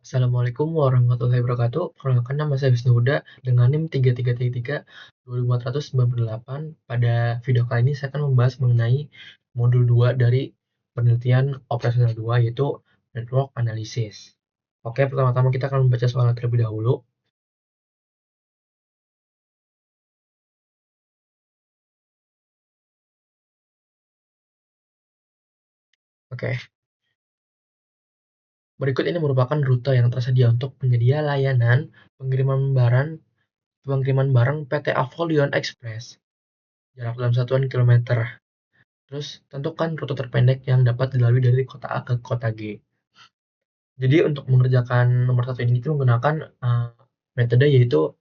Assalamualaikum warahmatullahi wabarakatuh. Perkenalkan nama saya Wisnu Huda dengan NIM 3333-2498. Pada video kali ini saya akan membahas mengenai modul 2 dari penelitian operasional 2 yaitu Network Analysis. Oke, pertama-tama kita akan membaca soal terlebih dahulu. Oke. Berikut ini merupakan rute yang tersedia untuk penyedia layanan pengiriman barang PT Avolion Express. Jarak dalam satuan kilometer. Terus tentukan rute terpendek yang dapat dilalui dari kota A ke kota G. Jadi untuk mengerjakan nomor satu ini kita menggunakan metode yaitu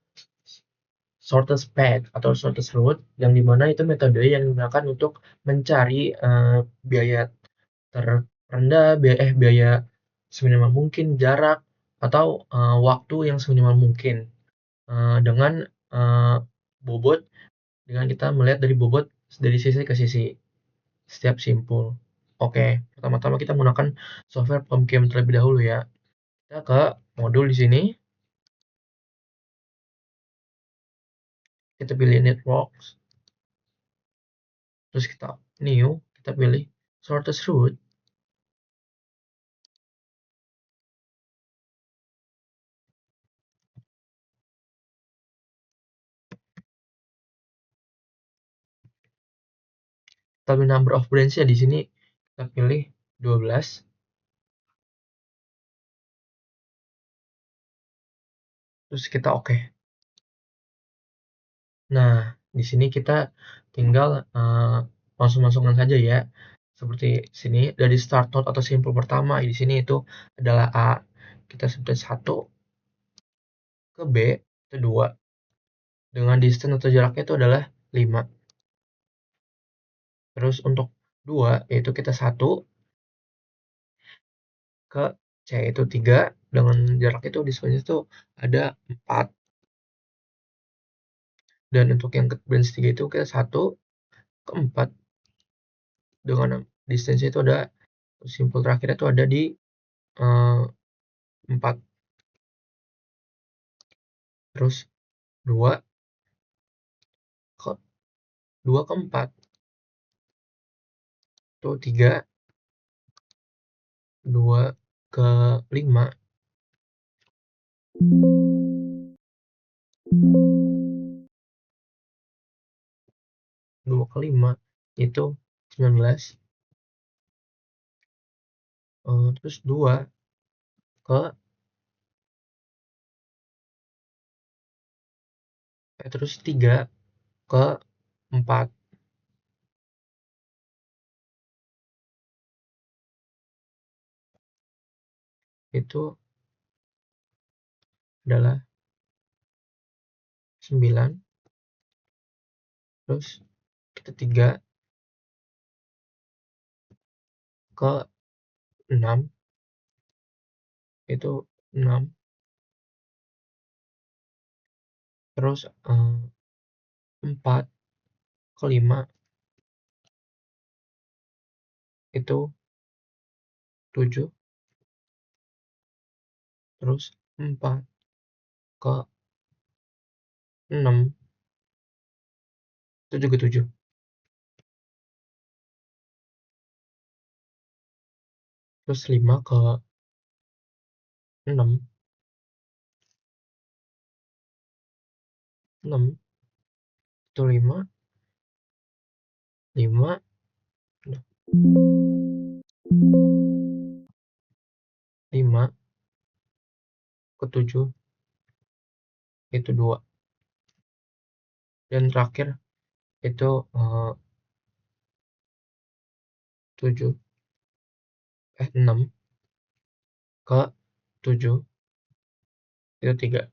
shortest path atau shortest route, yang dimana itu metode yang digunakan untuk mencari biaya terendah, biaya seminimal mungkin, jarak atau waktu yang seminimal mungkin dengan bobot, dengan kita melihat dari bobot dari sisi ke sisi setiap simpul. Oke, pertama-tama kita menggunakan software POMCAM terlebih dahulu ya. Kita ke modul di sini, kita pilih networks, terus kita new, kita pilih shortest route. Kita pilih number of branch ya, di sini kita pilih 12. Terus kita oke. Nah, di sini kita tinggal masuk-masukkan saja ya. Seperti sini dari start node atau simpul pertama di sini itu adalah A. Kita sebut 1 ke B itu 2. Dengan distance atau jaraknya itu adalah 5. Terus untuk 2 yaitu kita 1 ke C itu 3, dengan jarak itu distance itu ada 4. Dan untuk yang ke branch 3 itu kita 1 ke 4, dengan distance itu ada simpul terakhir itu ada di 4. Terus 2 ke 4 itu 3, 2 ke 5 2 ke 5 itu 19. Terus 2 ke terus 3 ke 4 itu adalah 9. Terus kita 3 ke 6 itu 6. Terus 4 ke 5 itu 7. Terus 4 ke 6 itu juga 7. Terus 5 ke 6 itu 5 ke 7 itu 2. Dan terakhir itu 6 ke 7 itu 3.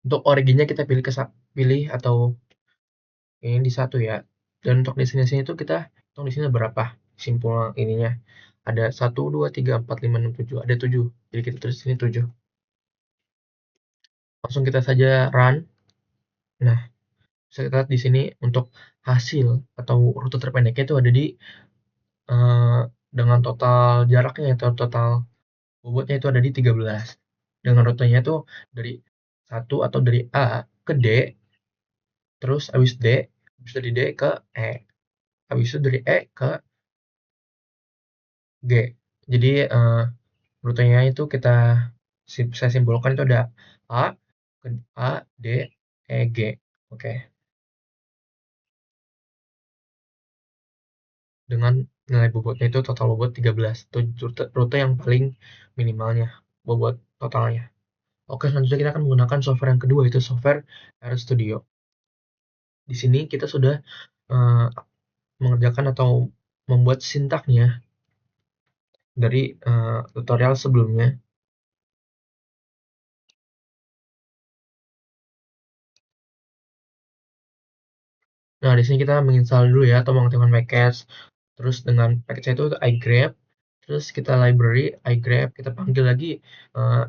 Untuk originnya kita pilih atau ini di 1 ya. Dan untuk destinasinya itu kita hitung di sini berapa simpul ininya. Ada 1, 2, 3, 4, 5, 6, 7. Ada 7. Jadi kita tulis sini 7. Langsung kita saja run. Nah, bisa kita lihat di sini untuk hasil atau rute terpendeknya itu ada di dengan total jaraknya atau total bobotnya itu ada di 13. Dengan rutenya itu dari satu atau dari A ke D, terus habis dari D ke E, habis itu dari E ke G. Jadi rutenya itu saya simpulkan itu ada A, A, D, E, G. Oke. Dengan nilai bobotnya itu total bobot 13. Itu rute yang paling minimalnya bobot totalnya. Oke, selanjutnya kita akan menggunakan software yang kedua, itu software RStudio. Di sini kita sudah uh, mengerjakan atau membuat sintaknya dari tutorial sebelumnya. Nah, di sini kita menginstal dulu ya atau mengaktifkan package. Terus dengan package itu igrep, terus kita library igrep, kita panggil lagi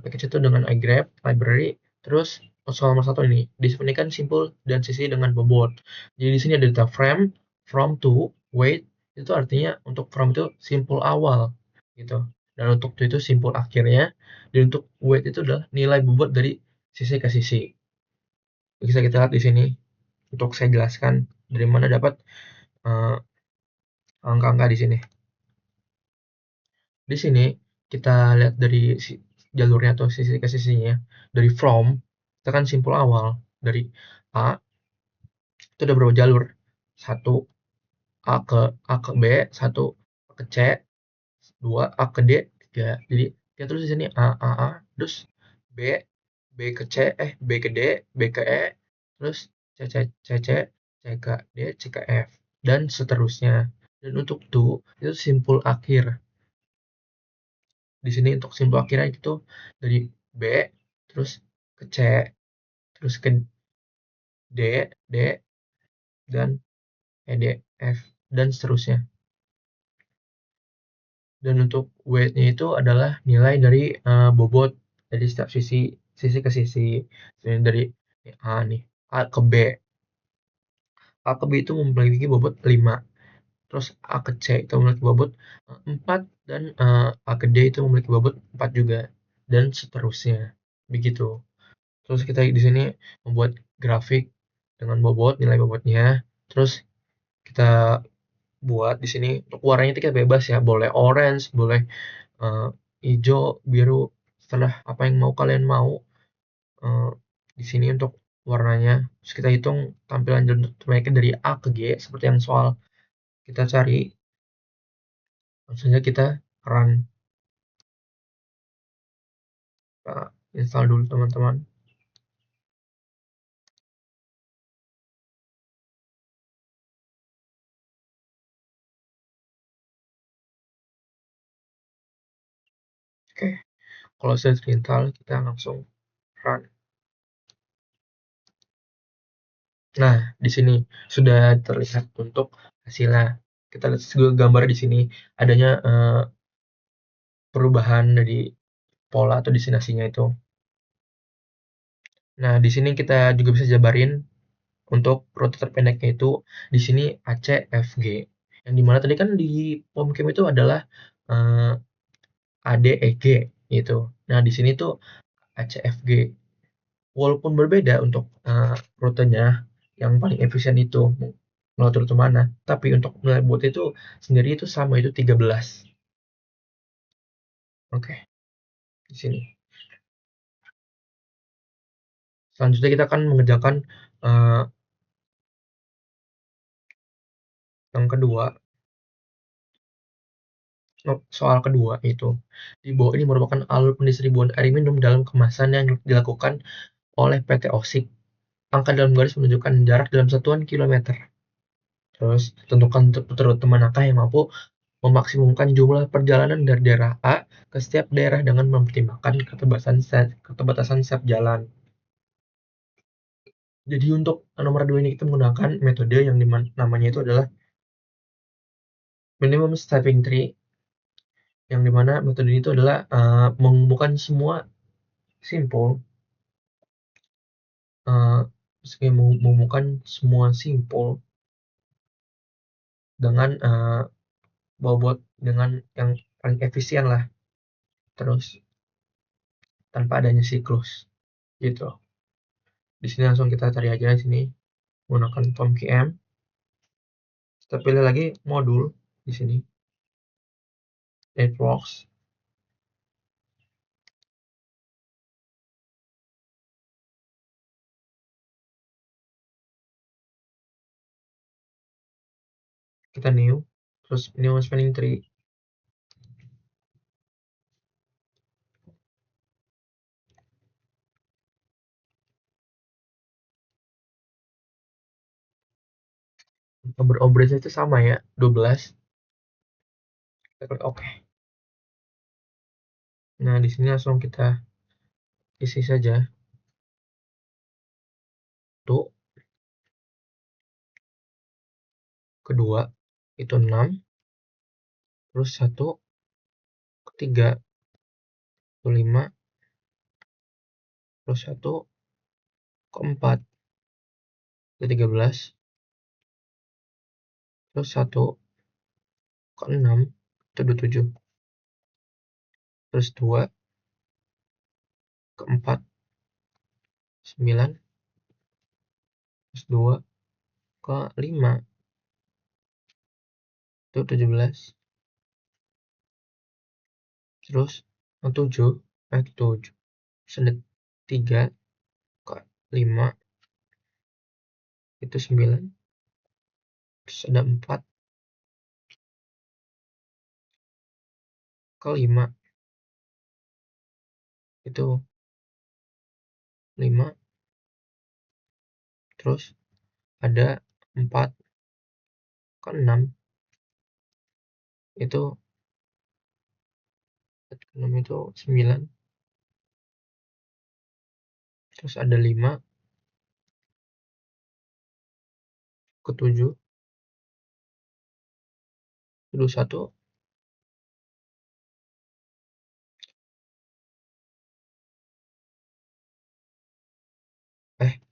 package itu dengan igrep library, terus soal nomor satu ini definisikan simple dan sisi dengan bobot. Jadi di sini ada data frame, from to, weight, itu artinya untuk from itu simple awal gitu. Dan untuk to itu simple akhirnya, dan untuk weight itu adalah nilai bobot dari sisi ke sisi. Bisa kita lihat di sini untuk saya jelaskan dari mana dapat eh, angka-angka di sini. Di sini kita lihat dari jalurnya atau sisi ke sisinya. Dari from, kita kan simpul awal. Dari A, itu ada berapa jalur? Satu A ke B, satu A ke C, dua A ke D, tiga. Jadi kita tulis di sini A, terus B, B ke D, B ke E, terus C ke D, C ke F, dan seterusnya. Dan untuk to, itu simpul akhir. Di sini untuk simpul akhirnya itu dari B, terus ke C, terus ke D, D, dan E, D, F, dan seterusnya. Dan untuk weight-nya itu adalah nilai dari bobot dari setiap sisi ke sisi. Jadi dari A nih, A ke B. A ke B itu memiliki bobot 5. Terus A ke C itu memiliki bobot 4, dan A ke D itu memiliki bobot 4 juga, dan seterusnya. Begitu. Terus kita di sini membuat grafik dengan bobot, nilai bobotnya. Terus kita buat di sini untuk warnanya kita bebas ya, boleh orange, boleh uh, hijau, biru, setelah apa yang kalian mau. Uh, di sini untuk warnanya, terus kita hitung tampilan mereka dari A ke G seperti yang soal kita cari. Langsung saja kita run, kita install dulu teman-teman. Oke, kalau sudah terinstall kita langsung run. Nah, di sini sudah terlihat untuk hasilnya. Kita lihat juga gambar di sini adanya perubahan dari pola atau destinasinya itu. Nah, di sini kita juga bisa jabarin untuk rute terpendeknya itu di sini ACFG. Yang dimana tadi kan di POMCAM itu adalah eh, ADEG gitu. Nah, di sini tuh ACFG. Walaupun berbeda untuk rutenya, yang paling efisien itu melalui rute mana, tapi untuk nilai bobot itu sendiri itu sama, itu 13. Oke, di sini. Selanjutnya kita akan mengerjakan uh, yang kedua, soal kedua itu. Di bawah ini merupakan alur pendistribusian air minum dalam kemasan yang dilakukan oleh PT OSIP. Angka dalam garis menunjukkan jarak dalam satuan kilometer. Terus tentukan rute manakah yang mampu memaksimumkan jumlah perjalanan dari daerah A ke setiap daerah dengan mempertimbangkan keterbatasan setiap jalan. Jadi untuk nomor 2 ini kita menggunakan metode yang namanya itu adalah minimum stepping tree, yang dimana metode ini itu adalah mengumpulkan semua simpul, uh, mengumpulkan semua simpul dengan bobot dengan yang paling efisien lah, terus tanpa adanya siklus gitu. Di sini langsung kita cari aja di sini menggunakan POM-QM. Kita pilih lagi modul di sini, networks. Kita new, terus new spanning tree. Number of branch itu sama ya, 12. Kita klik OK. Nah, di sini langsung kita isi saja. Tuh, kedua itu 6, terus 1, ketiga itu 5, terus 1, keempat itu 13, terus 1, keenam itu 27, terus 2, keempat 9, terus 2, ke 5 itu 17, terus 7, 7, terus ada 3, ke 5 itu 9, terus ada 4, ke 5 itu 5, terus ada 4, ke 6 itu 6 itu 9, terus ada 5, ke 7 ke 21,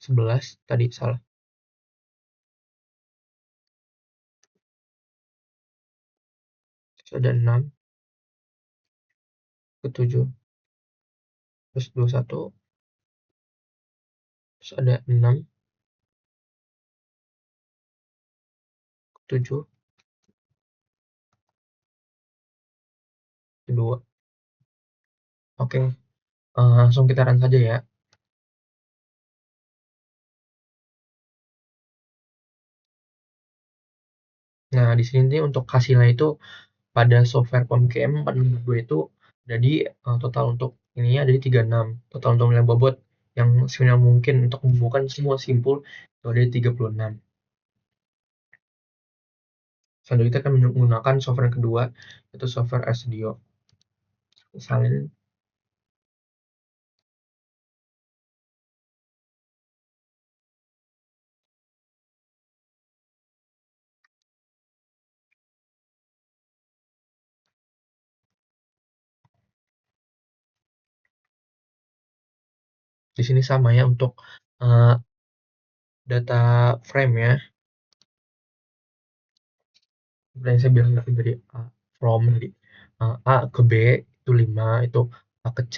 11 tadi salah, terus ada 6, ke 7, terus 21, terus ada 6, ke 7, ke 2. Oke, langsung kita run saja ya. Nah, di sini nih untuk hasilnya itu pada software POM-QM 462 itu jadi total untuk ini ada di 36. Total untuk nilai bobot yang seminimal mungkin untuk mengumpulkan semua simpul itu ada di 36. Selanjutnya kita akan menggunakan software yang kedua, yaitu software RStudio. Misalnya di sini sama ya untuk data frame ya. Seperti yang saya bilang dari from dari A ke B itu 5, itu A ke C,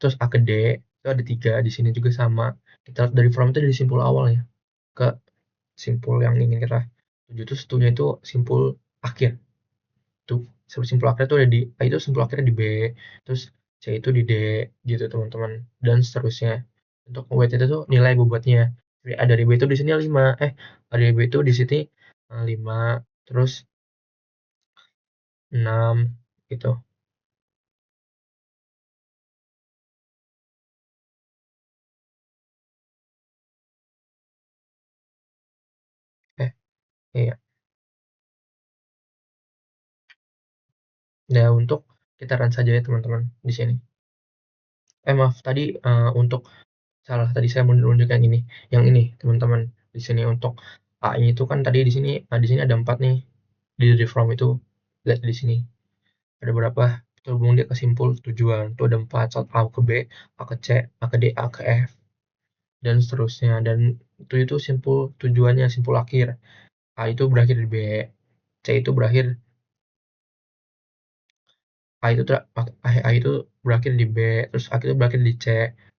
terus A ke D itu ada 3. Di sini juga sama. Kita lihat dari from itu dari simpul awal ya ke simpul yang ingin kita tuju, terus satunya itu simpul akhir. Tuh, simpul akhir itu ada di A, itu simpul akhirnya di B, terus C itu di D gitu teman-teman, dan seterusnya. Untuk weight itu tuh nilai bobotnya. A dari B itu di sini 5, A dari B itu di sini 5, terus 6 gitu. Eh, iya. Nah, untuk kita run saja ya teman-teman di sini. Maaf tadi untuk salah tadi saya menunjuk yang ini teman-teman. Di sini untuk A ini itu kan tadi di sini ada 4 nih. Di from itu lihat di sini. Ada berapa? Terhubung dia ke simpul tujuan. Itu ada 4, A ke B, A ke C, A ke D, A ke F, dan seterusnya. Dan itu simpul tujuannya, simpul akhir. A itu berakhir di B, C itu berakhir A itu berakhir di B, terus A itu berakhir di C.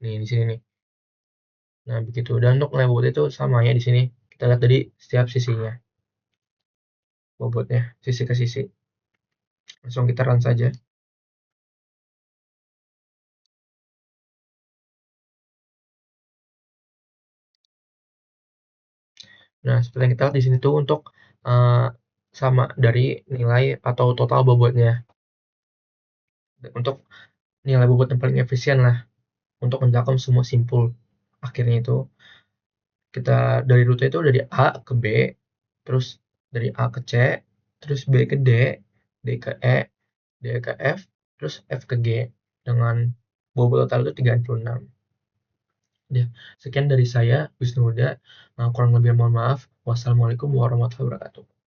Nih, di sini nih. Nah, begitu. Dan untuk nilai bobot itu sama ya di sini. Kita lihat tadi setiap sisinya, bobotnya, sisi ke sisi. Langsung kita run saja. Nah, seperti yang kita lihat di sini tuh untuk sama dari nilai atau total bobotnya. Untuk nilai bobot yang paling efisien lah untuk mencakup semua simpul. Akhirnya itu kita dari rute itu dari A ke B, terus dari A ke C, terus B ke D, D ke E, D ke F, terus F ke G dengan bobot total itu 36. Ya, sekian dari saya, Wisnu Huda. Kurang lebih mohon maaf. Wassalamualaikum warahmatullahi wabarakatuh.